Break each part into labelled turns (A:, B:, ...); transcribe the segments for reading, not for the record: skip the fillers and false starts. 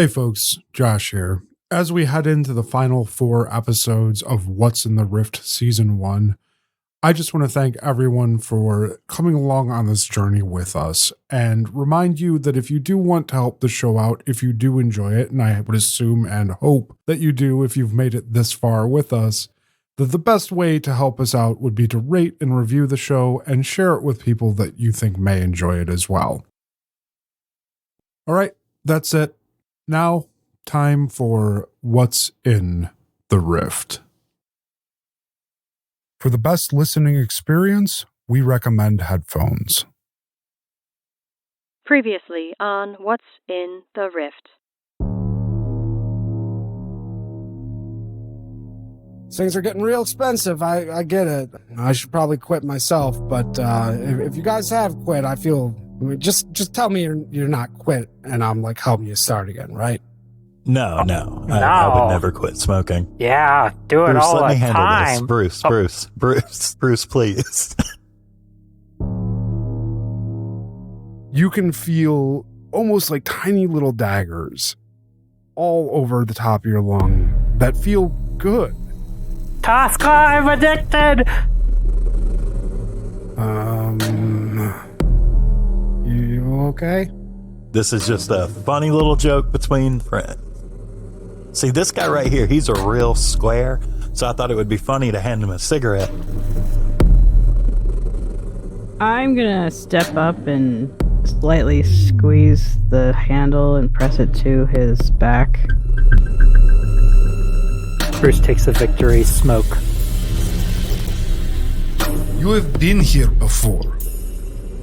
A: Hey folks, Josh here. As we head into the final 4 episodes of What's in the Rift Season 1, I just want to thank everyone for coming along on this journey with us and remind you that if you do want to help the show out, if you do enjoy it, and I would assume and hope that you do if you've made it this far with us, that the best way to help us out would be to rate and review the show and share it with people that you think may enjoy it as well. All right, that's it. Now, time for What's in the Rift. For the best listening experience, we recommend headphones.
B: Previously on What's in the Rift.
C: Things are getting real expensive. I get it. I should probably quit myself, but if you guys have quit, I feel... Just tell me you're not quit, and I'm like helping you start again, right?
D: No. I would never quit smoking.
E: Yeah, do it
D: Bruce,
E: all
D: let me
E: the
D: handle
E: time.
D: this. Bruce, please.
A: You can feel almost like tiny little daggers all over the top of your lung that feel good.
E: Toska, I'm addicted!
C: You okay?
D: This is just a funny little joke between friends. See, this guy right here, he's a real square, so I thought it would be funny to hand him a cigarette.
F: I'm gonna step up and slightly squeeze the handle and press it to his back.
E: Bruce takes a victory smoke.
G: You have been here before.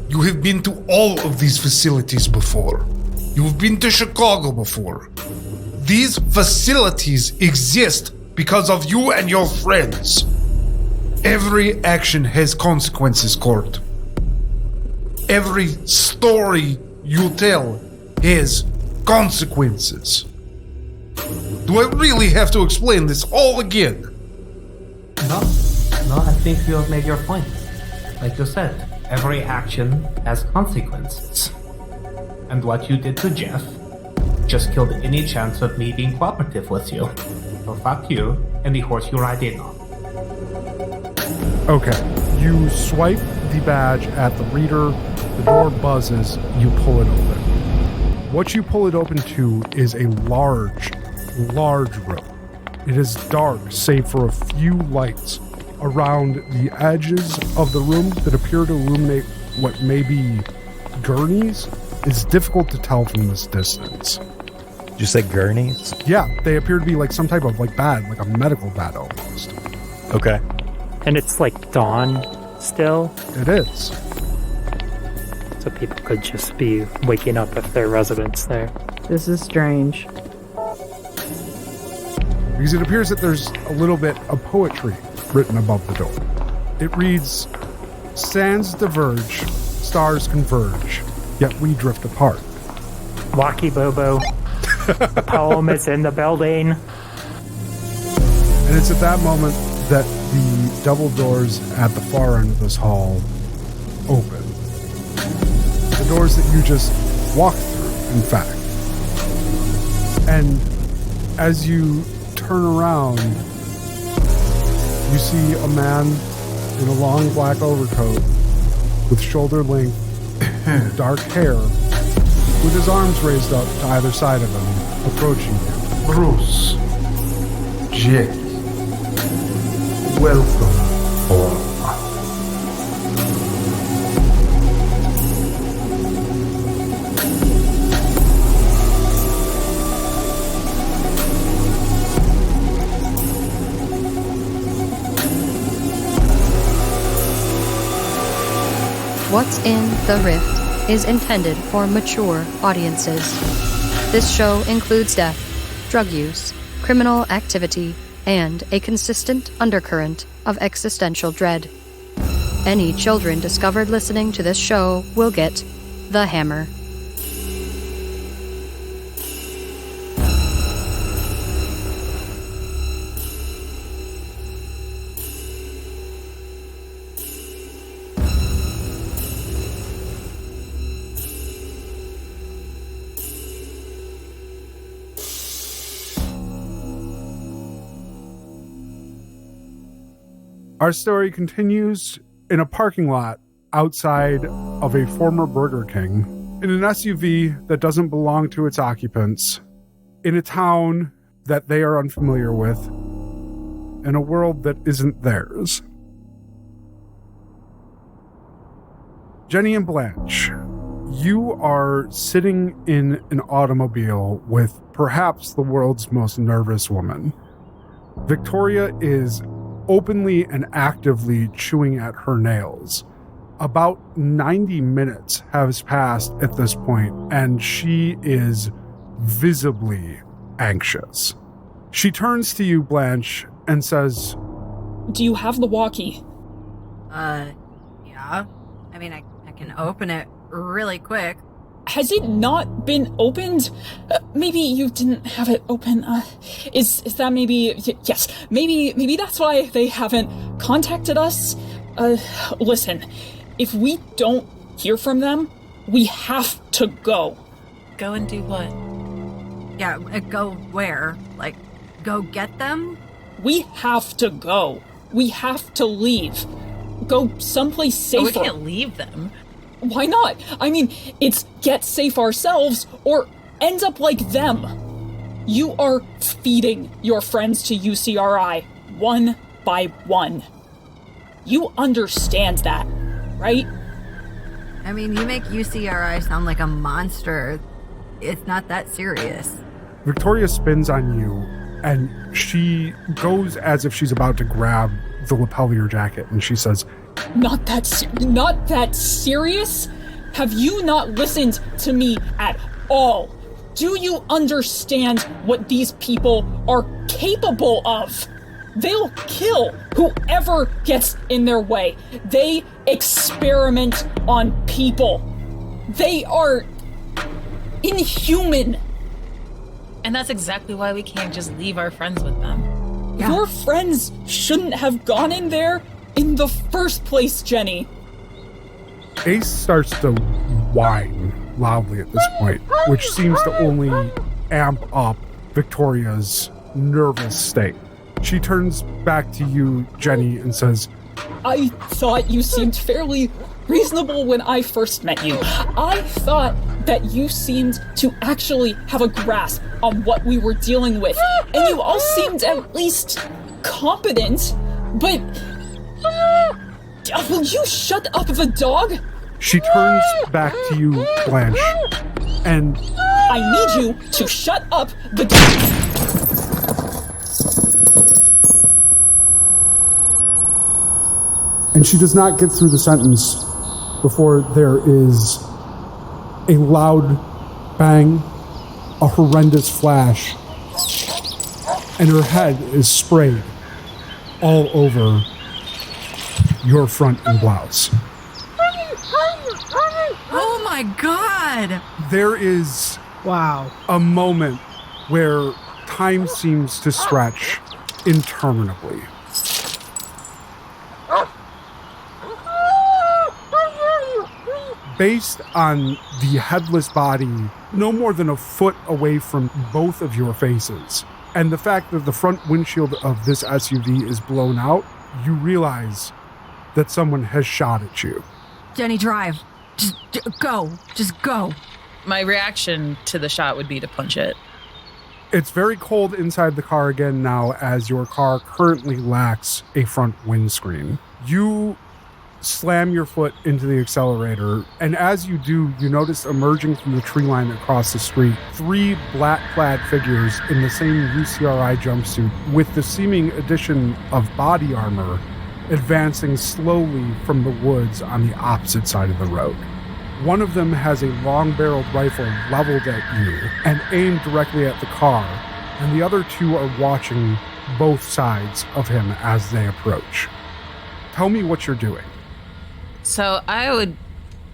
G: You have been to all of these facilities before. You have been to Chicago before. These facilities exist because of you and your friends. Every action has consequences, Court. Every story you tell has consequences. Do I really have to explain this all again?
H: No, I think you have made your point. Like you said, every action has consequences. And what you did to Jeff just killed any chance of me being cooperative with you. So fuck you and the horse you ride in on.
A: Okay, you swipe the badge at the reader, the door buzzes, you pull it open. What you pull it open to is a large room. It is dark, save for a few lights around the edges of the room that appear to illuminate what may be gurneys. It's difficult to tell from this distance.
D: Did you say gurneys?
A: Yeah, they appear to be like some type of like bed, like a medical bed almost.
D: Okay.
E: And it's like dawn still,
A: It is.
E: so people could just be waking up if they're residents there.
F: This is strange.
A: Because it appears that there's a little bit of poetry written above the door. It reads, "Sands diverge, stars converge, yet we drift apart."
E: Wacky Bobo. The poem is in the building.
A: And it's at that moment that the double doors at the far end of this hall open. The doors that you just walked through, in fact. And as you turn around, you see a man in a long black overcoat with shoulder-length dark hair with his arms raised up to either side of him, approaching you.
G: Bruce, Jackie, welcome home.
B: What's in the Rift is intended for mature audiences. This show includes death, drug use, criminal activity, and a consistent undercurrent of existential dread. Any children discovered listening to this show will get the hammer.
A: Our story continues in a parking lot outside of a former Burger King, in an SUV that doesn't belong to its occupants, in a town that they are unfamiliar with, in a world that isn't theirs. Jenny and Blanche, you are sitting in an automobile with perhaps the world's most nervous woman. Victoria is openly and actively chewing at her nails. About 90 minutes has passed at this point, and she is visibly anxious. She turns to you, Blanche, and says,
I: "Do you have the walkie?"
J: Yeah. I mean, I can open it really quick.
I: Has it not been opened? Maybe you didn't have it open. Is that maybe... Yes, maybe that's why they haven't contacted us. Listen, if we don't hear from them, we have to go.
J: Go and do what? Yeah, go where? Like, go get them?
I: We have to go. We have to leave. Go someplace safer.
J: We can't leave them.
I: Why not? I mean, it's get safe ourselves or end up like them. You are feeding your friends to UCRI one by one. You understand that, right?
J: I mean, you make UCRI sound like a monster. It's not that serious.
A: Victoria spins on you, and she goes as if she's about to grab the lapel of your jacket, and she says,
I: Not that serious? Have you not listened to me at all? Do you understand what these people are capable of? They'll kill whoever gets in their way. They experiment on people. They are inhuman.
K: And that's exactly why we can't just leave our friends with them.
I: Yeah. Your friends shouldn't have gone in there in the first place, Jenny.
A: Ace starts to whine loudly at this point, which seems to only amp up Victoria's nervous state. She turns back to you, Jenny, and says,
I: I thought you seemed fairly reasonable when I first met you. I thought that you seemed to actually have a grasp on what we were dealing with, and you all seemed at least competent, but... Will you shut up, the dog?
A: She turns back to you, Blanche, and...
I: I need you to shut up, the dog!
A: And she does not get through the sentence before there is a loud bang, a horrendous flash, and her head is sprayed all over your front and blouse.
J: Oh my God!
A: There is a moment where time seems to stretch interminably. Based on the headless body no more than a foot away from both of your faces, and the fact that the front windshield of this SUV is blown out, you realize that someone has shot at you.
J: Jenny, drive. Just go. Just go.
K: My reaction to the shot would be to punch it.
A: It's very cold inside the car again now, as your car currently lacks a front windscreen. You slam your foot into the accelerator, and as you do, you notice emerging from the tree line across the street 3 black-clad figures in the same UCRI jumpsuit with the seeming addition of body armor advancing slowly from the woods on the opposite side of the road. One of them has a long-barreled rifle leveled at you and aimed directly at the car, and the other 2 are watching both sides of him as they approach. Tell me what you're doing.
K: So I would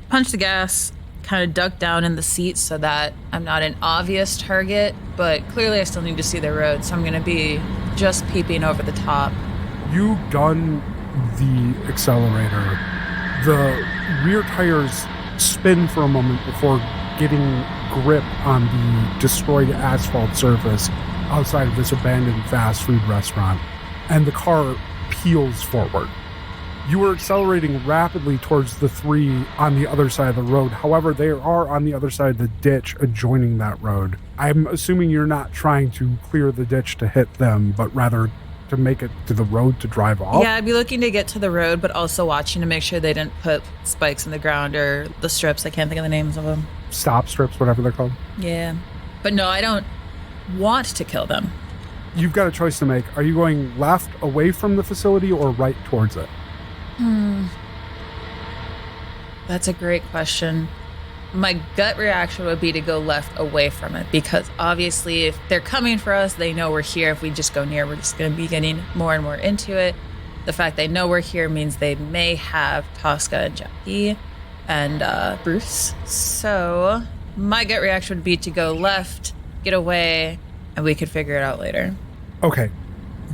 K: punch the gas, kind of duck down in the seat so that I'm not an obvious target, but clearly I still need to see the road, so I'm going to be just peeping over the top. You
A: gun the accelerator. The rear tires spin for a moment before getting grip on the destroyed asphalt surface outside of this abandoned fast food restaurant, and the car peels forward. You were accelerating rapidly towards the 3 on the other side of the road. However, they are on the other side of the ditch adjoining that road. I'm assuming you're not trying to clear the ditch to hit them, but rather to make it to the road to drive off.
K: Yeah, I'd be looking to get to the road, but also watching to make sure they didn't put spikes in the ground or the strips. I can't think of the names of them.
A: Stop strips, whatever they're called.
K: Yeah. But no, I don't want to kill them.
A: You've got a choice to make. Are you going left away from the facility or right towards it?
K: That's a great question. My gut reaction would be to go left away from it, because obviously if they're coming for us, they know we're here. If we just go near, we're just going to be getting more and more into it. The fact they know we're here means they may have Toska and Jackie and Bruce. So my gut reaction would be to go left, get away, and we could figure it out later.
A: Okay.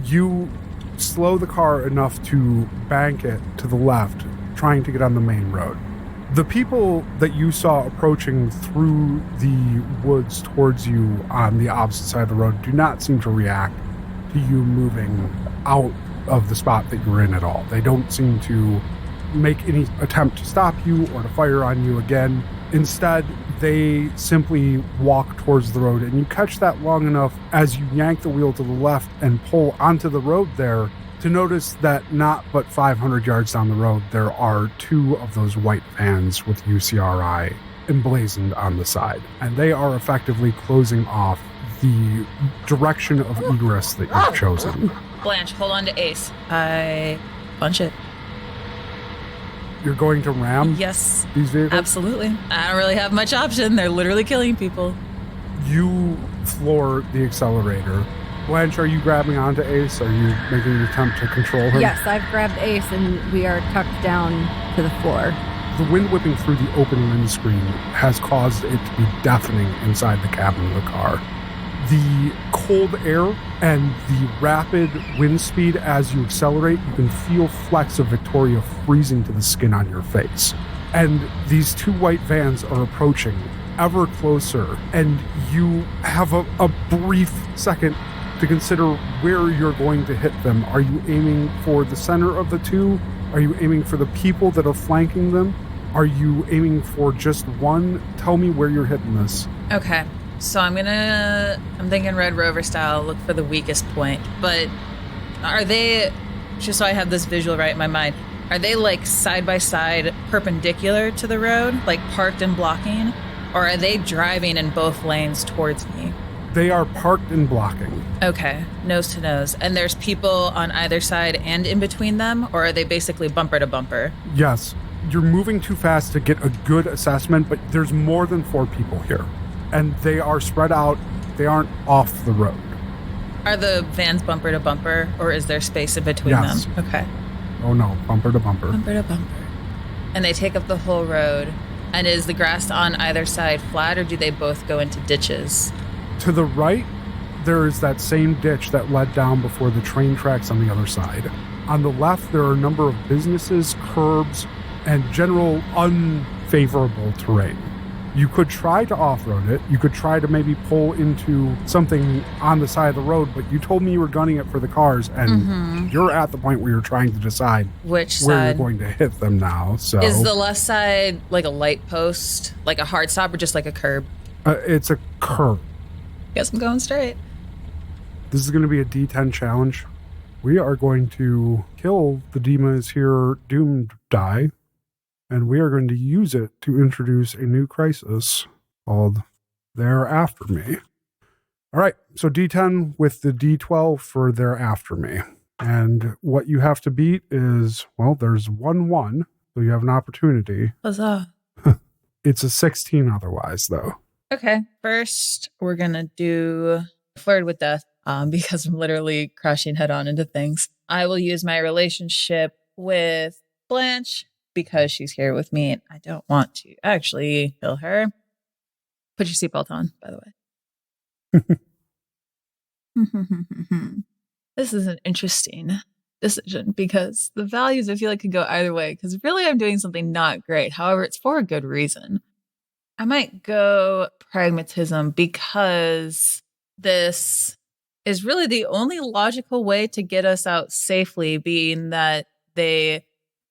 A: You slow the car enough to bank it to the left, trying to get on the main road. The people that you saw approaching through the woods towards you on the opposite side of the road do not seem to react to you moving out of the spot that you're in at all. They don't seem to make any attempt to stop you or to fire on you again. Instead, they simply walk towards the road, and you catch that long enough as you yank the wheel to the left and pull onto the road there to notice that not but 500 yards down the road, there are 2 of those white vans with UCRI emblazoned on the side. And they are effectively closing off the direction of egress that you've chosen.
K: Blanche, hold on to Ace. I punch it.
A: You're going to ram
K: Yes,
A: these vehicles?
K: absolutely. I don't really have much option. They're literally killing people.
A: You floor the accelerator. Blanche, are you grabbing onto Ace? Are you making an attempt to control him?
J: Yes, I've grabbed Ace and we are tucked down to the floor.
A: The wind whipping through the open windscreen has caused it to be deafening inside the cabin of the car. The cold air and the rapid wind speed as you accelerate, you can feel flecks of Victoria freezing to the skin on your face. And these 2 white vans are approaching ever closer, and you have a brief second to consider where you're going to hit them. Are you aiming for the center of the 2? Are you aiming for the people that are flanking them? Are you aiming for just one? Tell me where you're hitting this.
K: Okay. So I'm thinking Red Rover style, look for the weakest point. But are they, just so I have this visual right in my mind, are they like side by side perpendicular to the road, like parked and blocking? Or are they driving in both lanes towards me?
A: They are parked and blocking.
K: Okay, nose to nose. And there's people on either side and in between them? Or are they basically bumper to bumper?
A: Yes. You're moving too fast to get a good assessment, but there's more than 4 people here. And they are spread out. They aren't off the road.
K: Are the vans bumper to bumper, or is there space in between
A: Yes.
K: them? Okay.
A: Oh no, bumper to bumper.
K: Bumper to bumper. And they take up the whole road. And is the grass on either side flat, or do they both go into ditches?
A: To the right, there is that same ditch that led down before the train tracks on the other side. On the left, there are a number of businesses, curbs, and general unfavorable terrain. You could try to off-road it. You could try to maybe pull into something on the side of the road, but you told me you were gunning it for the cars, and you're at the point where you're trying to decide
K: Which
A: where
K: side?
A: you're going to hit them now. So
K: Is the left side like a light post, like a hard stop, or just like a curb?
A: it's a curb.
K: Guess I'm going straight.
A: This is going to be a D10 challenge. We are going to kill the Dima is here doomed die, and we are going to use it to introduce a new crisis called They're After Me. All right, so D10 with the D12 for They're After Me. And what you have to beat is, well, there's 1-1, so you have an opportunity.
K: Huzzah.
A: It's a 16 otherwise, though.
K: Okay, first we're going to do Flirt with Death because I'm literally crashing head on into things. I will use my relationship with Blanche because she's here with me and I don't want to actually kill her. Put your seatbelt on, by the way. This is an interesting decision because the values I feel like could go either way because really I'm doing something not great. However, it's for a good reason. I might go pragmatism because this is really the only logical way to get us out safely, being that they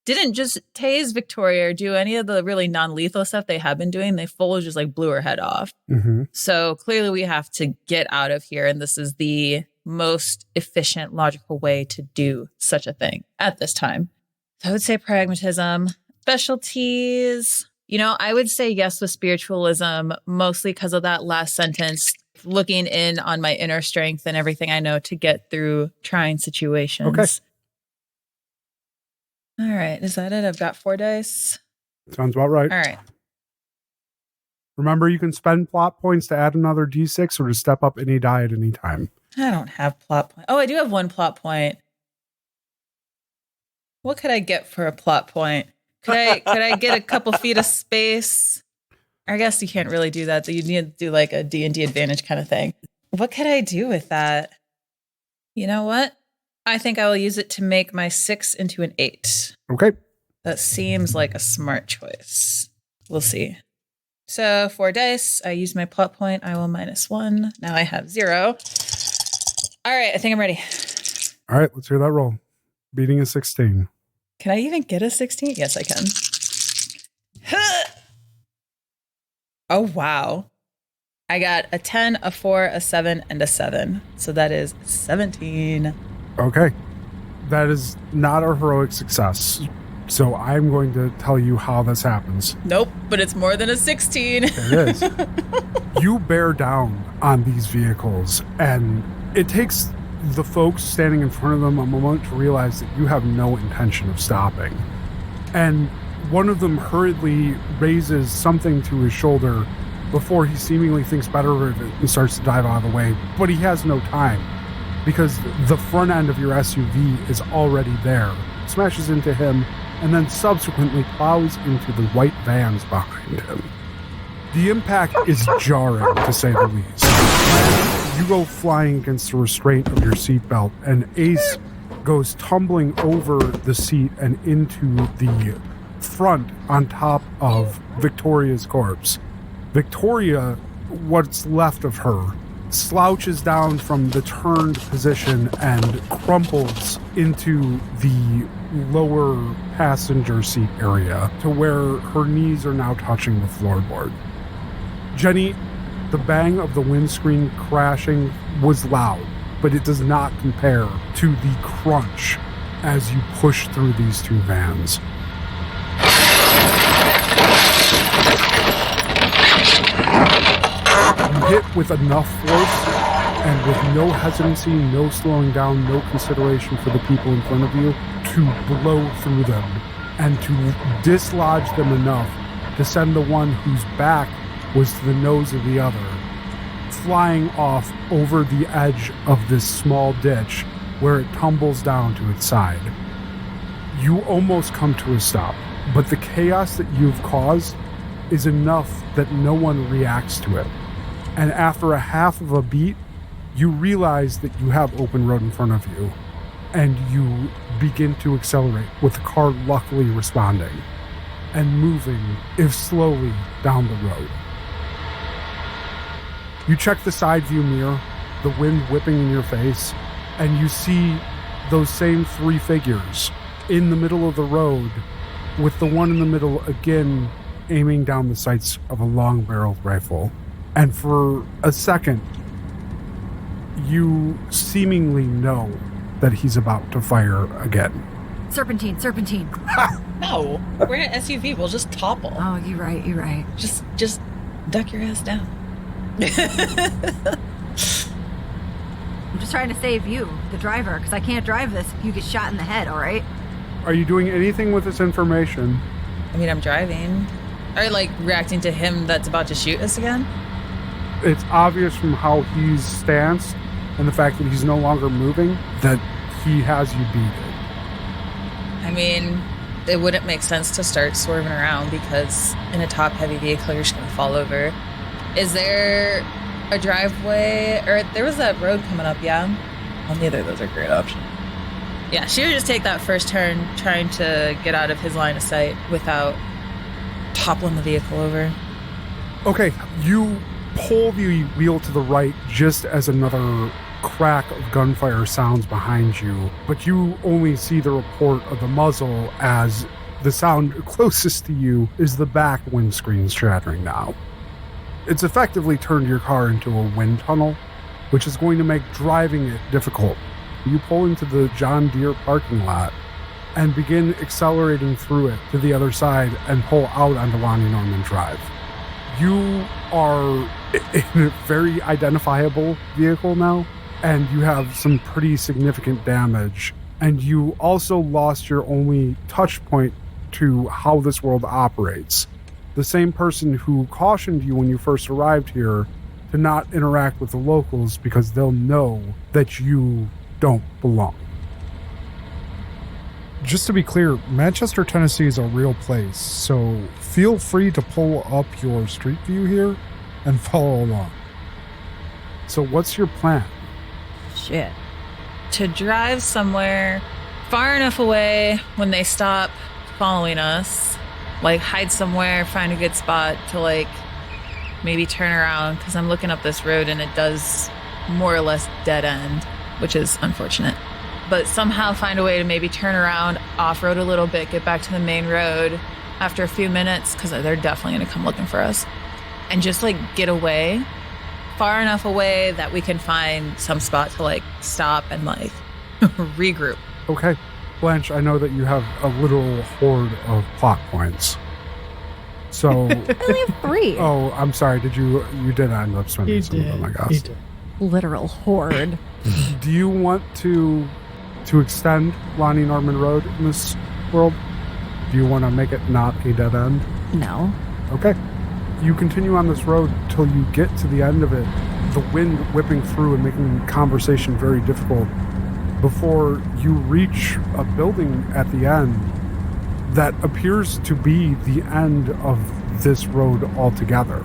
K: didn't just tase Victoria or do any of the really non-lethal stuff they have been doing. They fully just like blew her head off.
A: Mm-hmm.
K: So clearly we have to get out of here. And this is the most efficient, logical way to do such a thing at this time. So I would say pragmatism. Specialties. I would say yes with spiritualism, mostly because of that last sentence, looking in on my inner strength and everything I know to get through trying situations.
A: Okay.
K: All right. Is that it? I've got 4 dice.
A: Sounds about right.
K: All right.
A: Remember, you can spend plot points to add another D6 or to step up any die at any time.
K: I don't have plot point. Oh, I do have 1 plot point. What could I get for a plot point? Could I get a couple feet of space? I guess you can't really do that. So you need to do like a D&D advantage kind of thing. What could I do with that? You know what? I think I will use it to make my 6 into an 8.
A: Okay.
K: That seems like a smart choice. We'll see. So 4 dice. I use my plot point. I will -1. Now I have 0. All right. I think I'm ready.
A: All right. Let's hear that roll. Beating a 16.
K: Can I even get a 16? Yes, I can. Oh, wow. I got a 10, a 4, a 7, and a 7. So that is 17.
A: Okay. That is not a heroic success. So I'm going to tell you how this happens.
K: Nope, but it's more than a 16.
A: It is. You bear down on these vehicles, and it takes the folks standing in front of them a moment to realize that you have no intention of stopping. And one of them hurriedly raises something to his shoulder before he seemingly thinks better of it and starts to dive out of the way. But he has no time, because the front end of your SUV is already there, smashes into him, and then subsequently plows into the white vans behind him. The impact is jarring, to say the least. You go flying against the restraint of your seatbelt, and Ace goes tumbling over the seat and into the front on top of Victoria's corpse. Victoria, what's left of her, slouches down from the turned position and crumples into the lower passenger seat area to where her knees are now touching the floorboard. Jenny, the bang of the windscreen crashing was loud, but it does not compare to the crunch as you push through these two vans. You hit with enough force and with no hesitancy, no slowing down, no consideration for the people in front of you, to blow through them and to dislodge them enough to send the one whose back was to the nose of the other flying off over the edge of this small ditch where it tumbles down to its side. You almost come to a stop, but the chaos that you've caused is enough that no one reacts to it. And after a half of a beat, you realize that you have open road in front of you, and you begin to accelerate, with the car luckily responding and moving, if slowly, down the road. You check the side view mirror, the wind whipping in your face, and you see those same 3 figures in the middle of the road, with the one in the middle again aiming down the sights of a long-barreled rifle. And for a second, you seemingly know that he's about to fire again.
J: Serpentine.
K: No, we're in an SUV. We'll just topple.
J: Oh, you're right.
K: Just duck your ass down.
J: I'm just trying to save you, the driver, because I can't drive this if you get shot in the head, all right?
A: Are you doing anything with this information?
K: I mean, I'm driving. Are you, like, reacting to him that's about to shoot us again?
A: It's obvious from how he's stanced and the fact that he's no longer moving that he has you beat it.
K: I mean, it wouldn't make sense to start swerving around because in a top-heavy vehicle, you're just going to fall over. Is there a driveway? Or there was that road coming up, yeah? Well, neither of those are great options. Yeah, she would just take that first turn trying to get out of his line of sight without toppling the vehicle over.
A: Okay, you pull the wheel to the right just as another crack of gunfire sounds behind you, but you only see the report of the muzzle as the sound closest to you is the back windscreen shattering now. It's effectively turned your car into a wind tunnel, which is going to make driving it difficult. You pull into the John Deere parking lot and begin accelerating through it to the other side and pull out onto Lonnie Norman Drive. You are in a very identifiable vehicle now, and you have some pretty significant damage, and you also lost your only touch point to how this world operates. The same person who cautioned you when you first arrived here to not interact with the locals because they'll know that you don't belong. Just to be clear, Manchester, Tennessee is a real place, so feel free to pull up your street view here and follow along. So what's your plan?
F: Shit.
K: To drive somewhere far enough away when they stop following us, like hide somewhere, find a good spot to like maybe turn around, because I'm looking up this road and it does more or less dead end, which is unfortunate. But somehow find a way to maybe turn around, off-road a little bit, get back to the main road after a few minutes, because they're definitely going to come looking for us, and just like get away far enough away that we can find some spot to like stop and like regroup.
A: Okay. Blanche, I know that you have a literal horde of plot points. So
J: I only have 3.
A: Oh, I'm sorry. You did end up spending some of them, I guess.
J: Literal horde.
A: Do you want to extend Lonnie Norman Road in this world? Do you want to make it not a dead end?
J: No.
A: Okay. You continue on this road till you get to the end of it, the wind whipping through and making conversation very difficult, before you reach a building at the end that appears to be the end of this road altogether.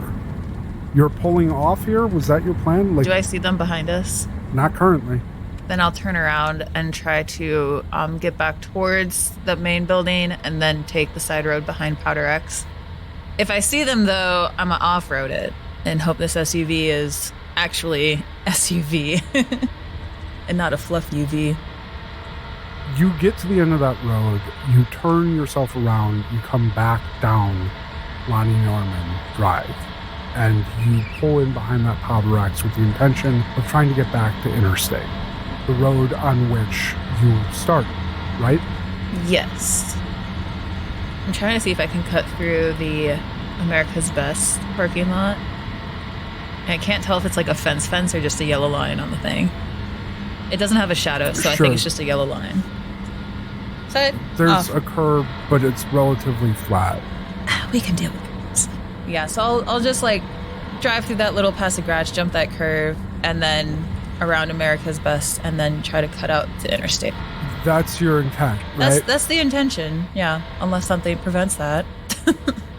A: You're pulling off here? Was that your plan?
K: Do I see them behind us?
A: Not currently.
K: Then I'll turn around and try to get back towards the main building and then take the side road behind Powder X. If I see them, though, I'm going to off-road it and hope this SUV is actually SUV and not a fluff UV.
A: You get to the end of that road, you turn yourself around, you come back down Lonnie Norman Drive, and you pull in behind that Powder X with the intention of trying to get back to Interstate, the road on which you started, right?
K: Yes. I'm trying to see if I can cut through the America's Best parking lot. And I can't tell if it's like a fence or just a yellow line on the thing. It doesn't have a shadow, so I think it's just a yellow line.
A: There's a curb, but it's relatively flat.
K: We can deal with it. Yeah, so I'll just like drive through that little past the garage, jump that curve, and then around America's Best, and then try to cut out to Interstate.
A: That's your intent, right?
K: That's the intention, yeah, unless something prevents that.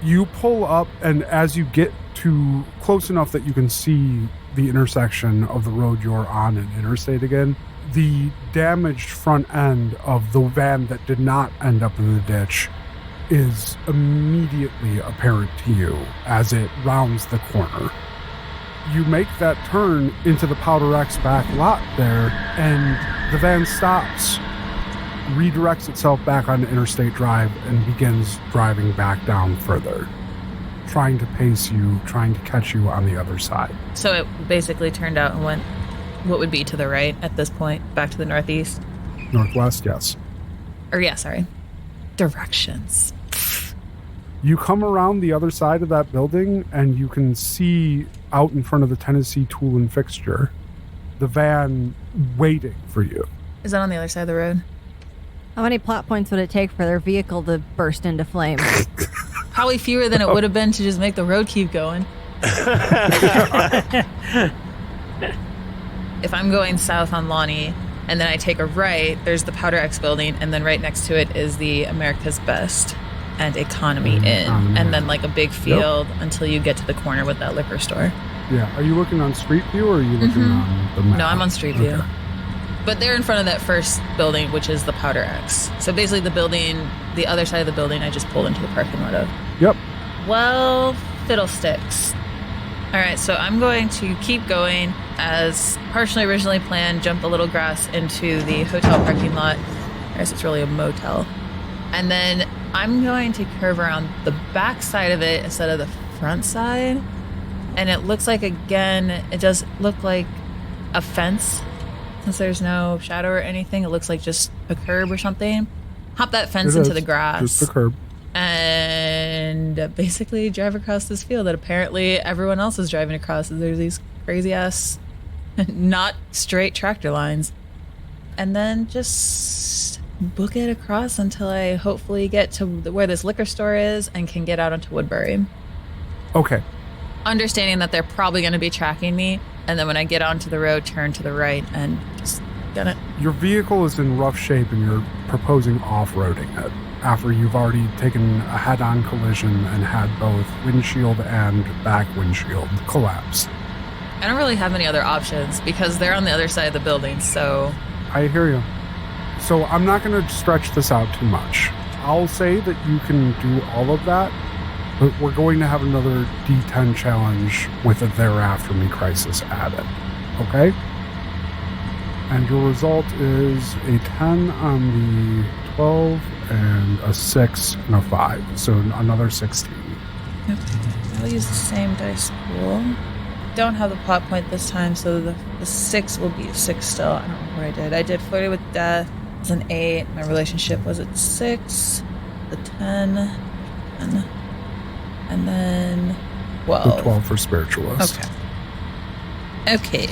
A: You pull up, and as you get to close enough that you can see the intersection of the road you're on and Interstate again, the damaged front end of the van that did not end up in the ditch is immediately apparent to you as it rounds the corner. You make that turn into the Powder X back lot there, and the van stops, redirects itself back onto Interstate Drive, and begins driving back down further, trying to pace you, trying to catch you on the other side.
K: So it basically turned out and went what would be to the right at this point, back to the northeast?
A: Northwest, yes.
K: Or yeah, sorry. Directions.
A: You come around the other side of that building, and you can see out in front of the Tennessee Tool and Fixture, the van waiting for you.
K: Is that on the other side of the road?
J: How many plot points would it take for their vehicle to burst into flames?
K: Probably fewer than it would have been to just make the road keep going. If I'm going south on Lonnie, and then I take a right, there's the Powder X building, and then right next to it is the America's Best and Economy Inn, and then like a big field until you get to the corner with that liquor store.
A: Yeah. Are you looking on Street View, or are you looking on the map?
K: No, I'm on Street View. But they're in front of that first building, which is the Powder X. So basically the building, the other side of the building, I just pulled into the parking lot of.
A: Yep.
K: Well, fiddlesticks. All right, so I'm going to keep going as partially originally planned, jump the little grass into the hotel parking lot. I guess it's really a motel. And then I'm going to curve around the back side of it instead of the front side. And it looks like, again, it does look like a fence. Since there's no shadow or anything, it looks like just a curb or something. Hop that fence into the grass.
A: Just the curb.
K: And basically drive across this field that apparently everyone else is driving across. There's these crazy-ass, not straight tractor lines. And then just book it across until I hopefully get to where this liquor store is and can get out onto Woodbury.
A: Okay.
K: Understanding that they're probably going to be tracking me, and then when I get onto the road, turn to the right and just get it.
A: Your vehicle is in rough shape and you're proposing off-roading it after you've already taken a head-on collision and had both windshield and back windshield collapse.
K: I don't really have any other options because they're on the other side of the building, so...
A: I hear you. So I'm not going to stretch this out too much. I'll say that you can do all of that, but we're going to have another D10 challenge with a Thereafter Me crisis added. Okay? And your result is a 10 on the 12 and a 6 and a 5. So another 16.
K: Okay. I'll use the same dice pool. Don't have the plot point this time, so the 6 will be a 6 still. I don't know what I did. I did Flirty with Death. It was an 8. My relationship was at 6. The 10. And then 12.
A: The 12 for Spiritualist.
K: Okay.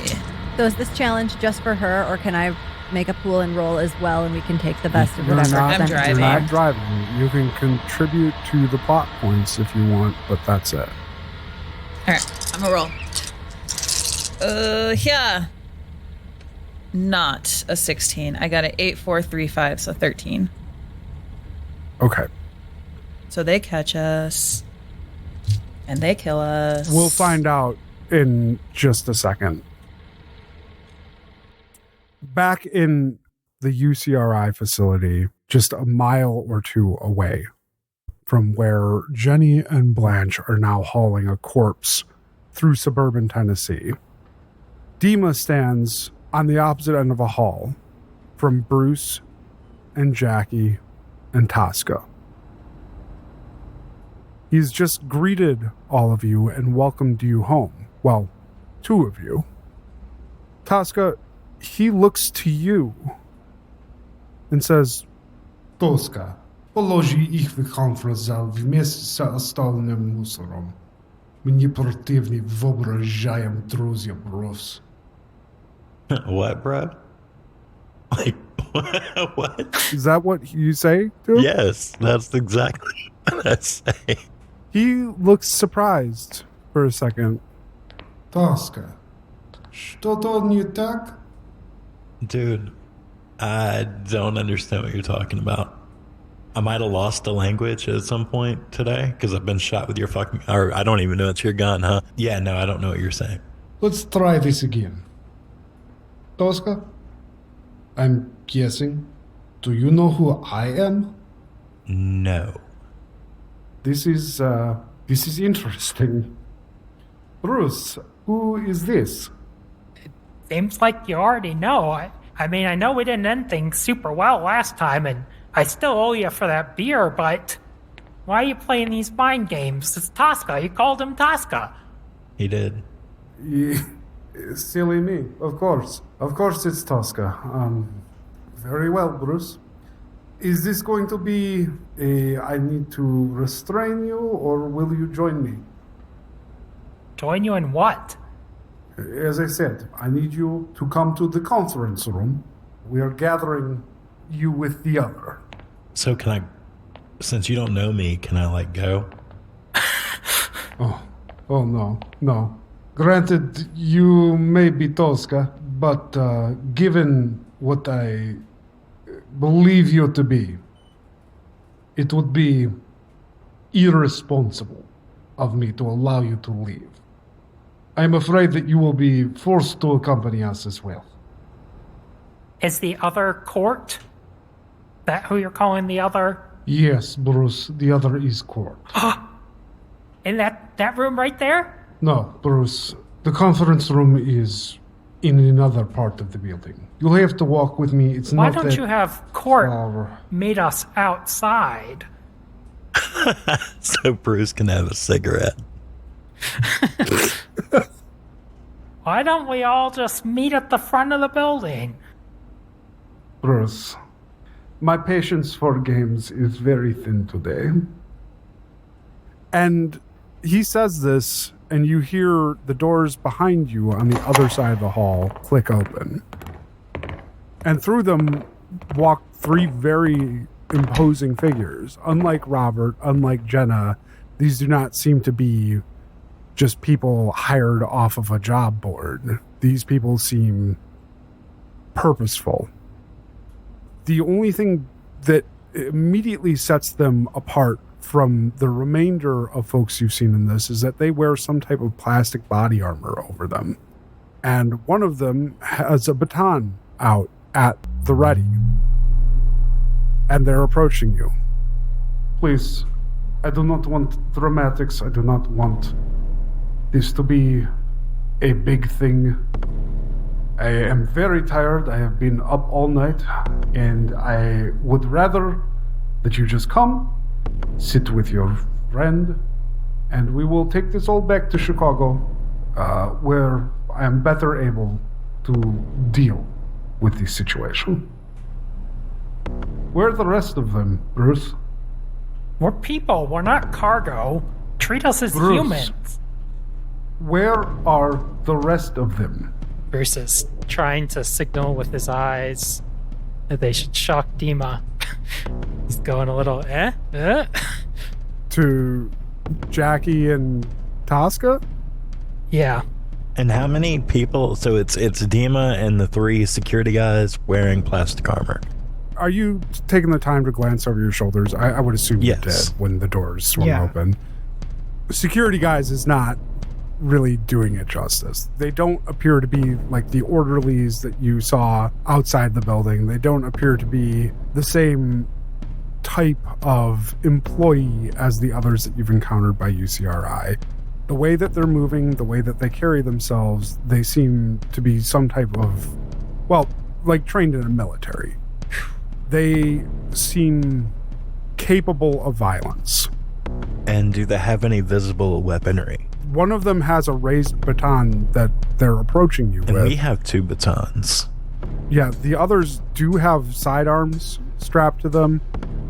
J: So is this challenge just for her, or can I make a pool and roll as well, and we can take the best of whatever?
K: I'm driving.
A: You're not driving. You can contribute to the plot points if you want, but that's it.
K: All right, I'm gonna roll. Yeah. Not a 16. I got an 8, 4, 3, 5, so 13.
A: Okay.
K: So they catch us. And they kill us.
A: We'll find out in just a second. Back in the UCRI facility, just a mile or two away from where Jenny and Blanche are now hauling a corpse through suburban Tennessee, Dima stands on the opposite end of a hall from Bruce and Jackie and Toska. He's just greeted all of you and welcomed you home. Well, 2 of you. Toska, he looks to you and says,
G: Toska, положи их в конференц-зал вместе с остальным мусором. Мы не противны воображаем, друзья, брос.
D: What, bro? Like, what?
A: Is that what you say to him?
D: Yes, that's exactly what I say.
A: He looks surprised for a second.
G: Toska, что-то не так?
D: Dude, I don't understand what you're talking about. I might have lost the language at some point today because I've been shot with your fucking... Or I don't even know it's your gun, huh? Yeah, no, I don't know what you're saying.
G: Let's try this again. Toska, I'm guessing. Do you know who I am?
D: No.
G: This is interesting. Bruce, who is this?
E: Seems like you already know. I mean, I know we didn't end things super well last time, and I still owe you for that beer, but why are you playing these mind games? It's Toska. You called him Toska.
D: He did.
G: Silly me, of course. Of course it's Toska. Very well, Bruce. Is this going to be I need to restrain you, or will you join me?
E: Join you in what?
G: As I said, I need you to come to the conference room. We are gathering you with the other.
D: So can I, since you don't know me, can I, like, go?
G: Oh no. Granted, you may be Toska, but given what I believe you to be, it would be irresponsible of me to allow you to leave. I'm afraid that you will be forced to accompany us as well.
E: Is the other court? That who you're calling the other?
G: Yes, Bruce, the other is court.
E: In that room right there?
G: No, Bruce, the conference room is
A: in another part of the building. You'll have to walk with me. It's
E: Why
A: not
E: don't
A: that
E: you have Court
A: far.
E: meet us outside?
D: So Bruce can have a cigarette.
E: Why don't we all just meet at the front of the building?
A: Bruce, my patience for games is very thin today. And he says this, and you hear the doors behind you on the other side of the hall click open. And through them walk three very imposing figures. Unlike Robert, unlike Jenna, these do not seem to be just people hired off of a job board. These people seem purposeful. The only thing that immediately sets them apart from the remainder of folks you've seen in this is that they wear some type of plastic body armor over them. And one of them has a baton out at the ready. And they're approaching you. Please, I do not want dramatics. I do not want this to be a big thing. I am very tired. I have been up all night, and I would rather that you just come, sit with your friend, and we will take this all back to Chicago, where I am better able to deal with this situation. Where are the rest of them, Bruce?
E: We're people. We're not cargo. Treat us as
A: Bruce,
E: humans.
A: Where are the rest of them?
E: Bruce is trying to signal with his eyes that they should shock Dima. He's going a little,
A: To Jackie and Toska?
E: Yeah.
D: And how many people? So it's Dima and the three security guys wearing plastic armor.
A: Are you taking the time to glance over your shoulders? I would assume you
D: Yes.
A: did when the doors swung open. Security guys is not really doing it justice. They don't appear to be like the orderlies that you saw outside the building. They don't appear to be the same type of employee as the others that you've encountered by UCRI. The way that they're moving, the way that they carry themselves, they seem to be some type of, well, like trained in a military. They seem capable of violence.
D: And do they have any visible weaponry?
A: One of them has a raised baton that they're approaching you
D: And
A: with.
D: we have two batons.
A: Yeah, the others do have sidearms strapped to them.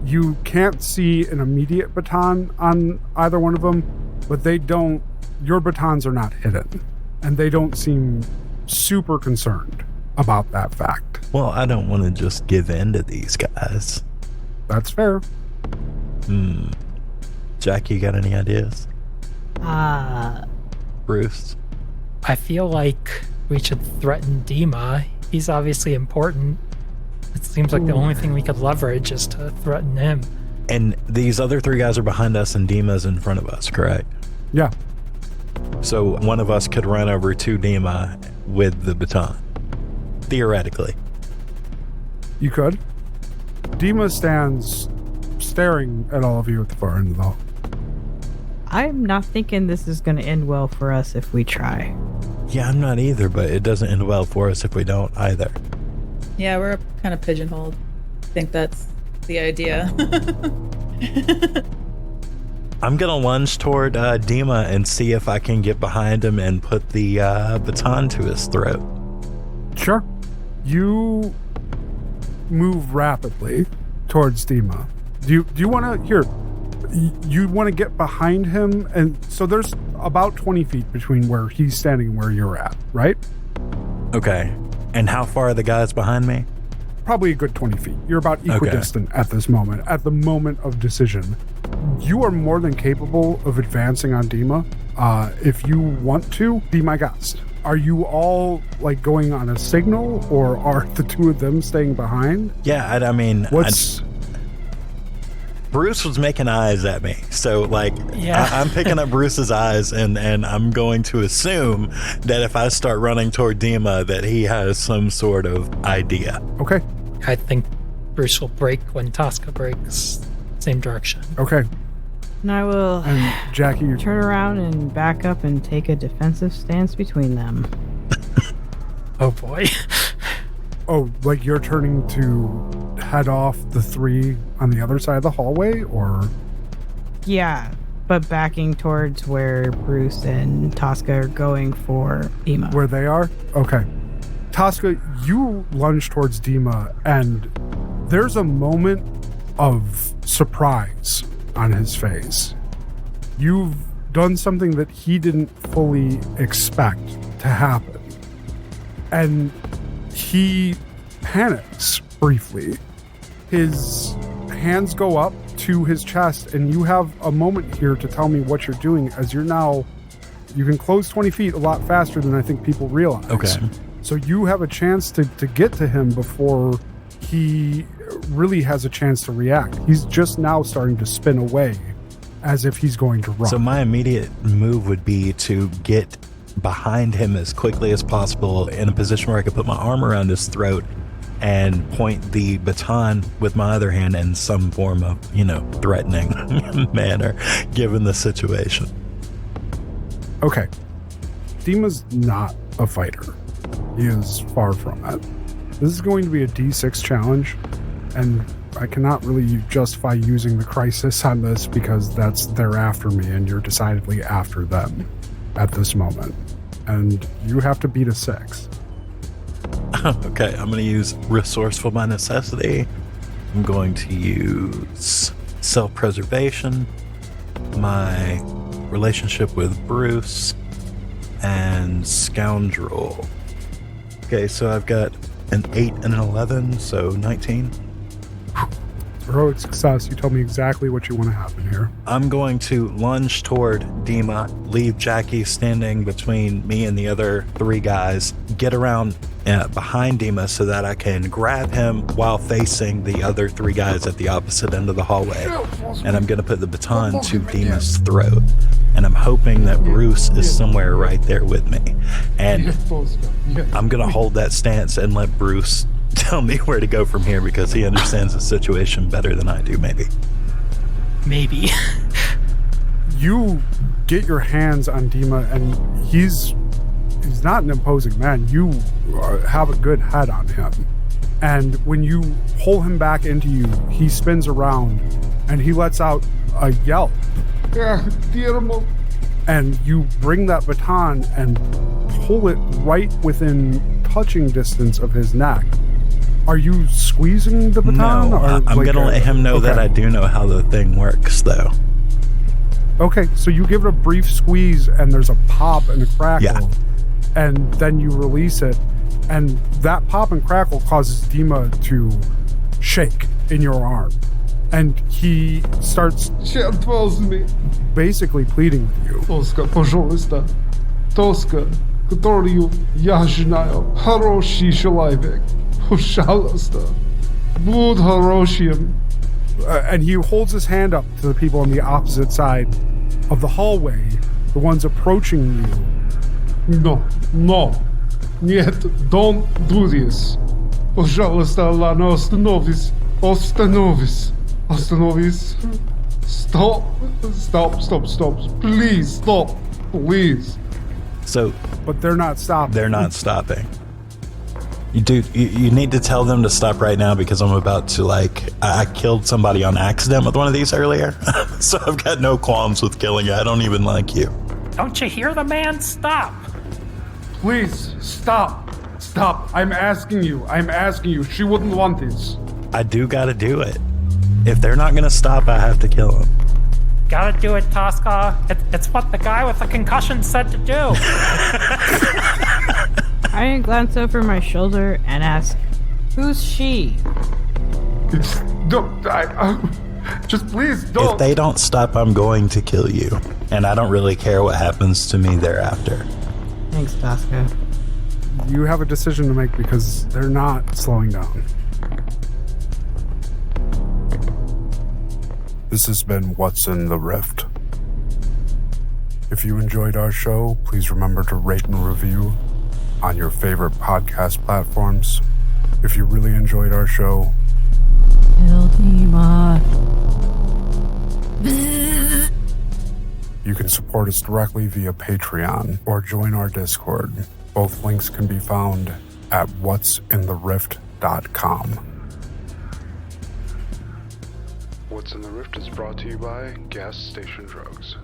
A: You can't see an immediate baton on either one of them, but they don't, your batons are not hidden, and they don't seem super concerned about that fact.
D: Well, I don't want to just give in to these guys.
A: That's fair.
D: Jackie, you got any ideas? Bruce?
E: I feel like we should threaten Dima. He's obviously important. It seems like the only thing we could leverage is to threaten him.
D: And these other three guys are behind us and Dima's in front of us, correct?
A: Yeah.
D: So one of us could run over to Dima with the baton. Theoretically.
A: You could. Dima stands staring at all of you at the far end of the hall.
F: I'm not thinking this is going to end well for us if we try.
D: Yeah, I'm not either, but it doesn't end well for us if we don't either.
K: Yeah, we're kind of pigeonholed. I think that's the idea.
D: I'm gonna lunge toward Dima and see if I can get behind him and put the baton to his throat.
A: Sure. You move rapidly towards Dima. Do you want to, here, you want to get behind him, and so there's about 20 feet between where he's standing and where you're at, right?
D: Okay. And how far are the guys behind me?
A: Probably a good 20 feet. You're about equidistant at this moment, at the moment of decision. You are more than capable of advancing on Dima. If you want to, be my guest. Are you all like going on a signal, or are the two of them staying behind?
D: Yeah, I mean,
A: what's...
D: Bruce was making eyes at me, so like,
E: Yeah.
D: I'm picking up Bruce's eyes, and I'm going to assume that if I start running toward Dima, that he has some sort of idea.
A: Okay.
E: I think Bruce will break when Toska breaks. Same direction.
A: Okay.
F: And I will
A: And Jackie, you
F: turn around and back up and take a defensive stance between them.
E: Oh boy.
A: Oh, like you're turning to head off the three on the other side of the hallway, or?
F: Yeah, but backing towards where Bruce and Toska are going for Dima.
A: Where they are? Okay. Toska, you lunge towards Dima, and there's a moment of surprise on his face. You've done something that he didn't fully expect to happen. And he panics briefly. His hands go up to his chest, and you have a moment here to tell me what you're doing, as you can close 20 feet a lot faster than I think people realize.
D: Okay.
A: So you have a chance to get to him before he really has a chance to react. He's just now starting to spin away as if he's going to run.
D: So my immediate move would be to get behind him as quickly as possible in a position where I could put my arm around his throat and point the baton with my other hand in some form of, threatening manner, given the situation.
A: Okay. Dima's not a fighter. He is far from it. This is going to be a D6 challenge, and I cannot really justify using the crisis on this because they're after me, and you're decidedly after them at this moment. And you have to beat a 6.
D: Okay, I'm going to use resourceful by necessity. I'm going to use self-preservation, my relationship with Bruce, and scoundrel. Okay, so I've got an 8 and an 11, so 19.
A: Heroic success. You told me exactly what you want to happen here.
D: I'm going to lunge toward Dima, leave Jackie standing between me and the other 3 guys, get around behind Dima so that I can grab him while facing the other 3 guys at the opposite end of the hallway. And I'm going to put the baton to Dima's throat. And I'm hoping that Bruce is somewhere right there with me. And I'm going to hold that stance and let Bruce tell me where to go from here because he understands the situation better than I do, maybe.
E: Maybe.
A: You get your hands on Dima, and he's not an imposing man. You have a good head on him. And when you pull him back into you, he spins around, and he lets out a yelp. And you bring that baton and pull it right within touching distance of his neck. Are you squeezing the baton?
D: No, I'm going to let him know that I do know how the thing works, though.
A: Okay, so you give it a brief squeeze, and there's a pop and a crackle.
D: Yeah.
A: And then you release it, and that pop and crackle causes Dima to shake in your arm. And he starts basically pleading with you.
G: Toska, пожалуйста. Toska, которую я знаю, хороший человек. Пожалуйста. Будь хорошим.
A: And he holds his hand up to the people on the opposite side of the hallway, the ones approaching you.
G: No. Нет, don't do this. Пожалуйста, Lana, остановись. Остановись. Stop. Please, stop. Please.
D: So,
A: but they're not stopping.
D: They're not stopping. You need to tell them to stop right now because I'm about to, I killed somebody on accident with one of these earlier. So I've got no qualms with killing you. I don't even like you.
E: Don't you hear the man? Stop.
A: Please, stop. I'm asking you. She wouldn't want this.
D: I do gotta do it. If they're not gonna stop, I have to kill them.
E: Gotta do it, Toska. It's what the guy with the concussion said to do.
F: I glance over my shoulder and ask, "Who's she?"
G: Just please don't.
D: If they don't stop, I'm going to kill you. And I don't really care what happens to me thereafter.
F: Thanks, Toska.
A: You have a decision to make because they're not slowing down. This has been What's in the Rift. If you enjoyed our show, please remember to rate and review on your favorite podcast platforms. If you really enjoyed our show, you can support us directly via Patreon or join our Discord. Both links can be found at what'sintherift.com.
L: What's in the Rift is brought to you by Gas Station Drugs.